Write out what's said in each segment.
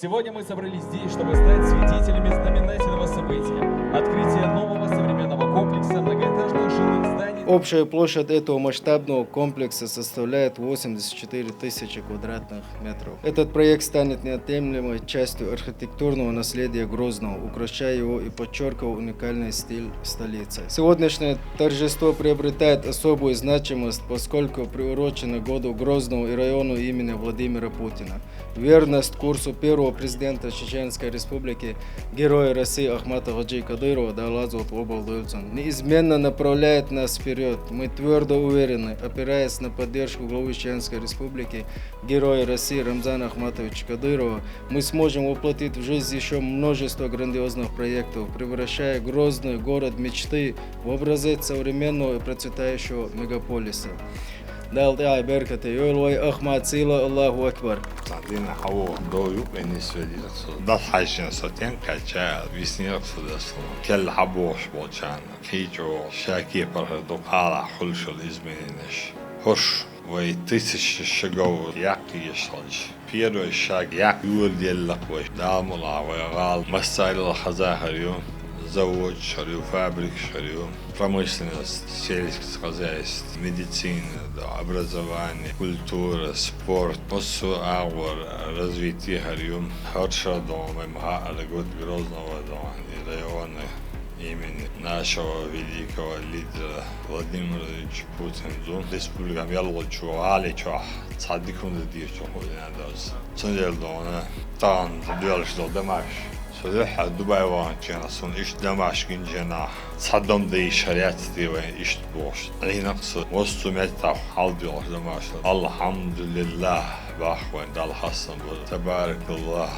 Сегодня мы собрались здесь, чтобы стать свидетелями знаменательного события – открытия нового современного комплекса многоэтажных жилых зданий. Общая площадь этого масштабного комплекса составляет 84 тысячи квадратных метров. Этот проект станет неотъемлемой частью архитектурного наследия Грозного, украшая его и подчеркивая уникальный стиль столицы. Сегодняшнее торжество приобретает особую значимость, поскольку приурочено году Грозного и району имени Владимира Путина. Верность курсу первого президента Чеченской Республики, героя России Ахмата Хаджи Кадырова, да Аллах обалдуется, неизменно направляет нас вперед. Мы твердо уверены, опираясь на поддержку главы Чеченской Республики, героя России Рамзана Ахматовича Кадырова, мы сможем воплотить в жизнь еще множество грандиозных проектов, превращая Грозный город мечты в образец современного и процветающего мегаполиса. Далтай беркаты Юлвай Ахмат Сила Аллаху Акбар. Садина Хау Дою Венесуэлис. Das heißt, Сатен Кача Виснир Судас. Келл Хабош Болчан. Хичо Шаки Парадокала Хульшул Измениш. Хош Вай тысячи шагов Яки Ешалж. Первый шаг Як Юр Деллаквай. Дамула Вайгал Масайла Хазахарю. Завод шарю, фабрик шарю, промышленность, сельское хозяйство, медицина, образование, культура, спорт, развитие харю, хорошо дома, год Грозного дома и района имени нашего великого лидера Владимира Владимировича Путина. Республика Ялгочу, Аличу, Цадикун Дивчу, Ходинадос. Цендел дона, Тан, Дуэльшдо, Дамаш. صدق دبي وان كان أصلا إيش دماش كنجنا صدم دي شريعة دي وين إيش تبوش أي نقص وسط متى حال بيوش دماش الحمد لله باخوين دال حسن تبارك الله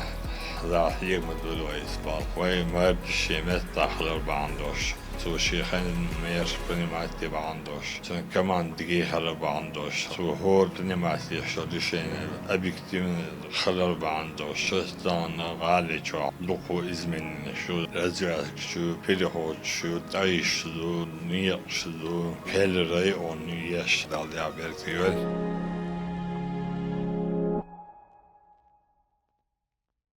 ذا حيمة دلويس بال وين مرد شيء متى خلر بعندوش تو شيخين مير بنيماتي بعندوش سن كمان دقيقة خلر بعندوش تو هور بنيماتي شديشين أبيكتيم خلر بعندوش شستان غالي شو لقو إزمن شو رزق شو بيرهوت شو تعيش شو نيق شو كل رأي أو نيش دال يعبرتيول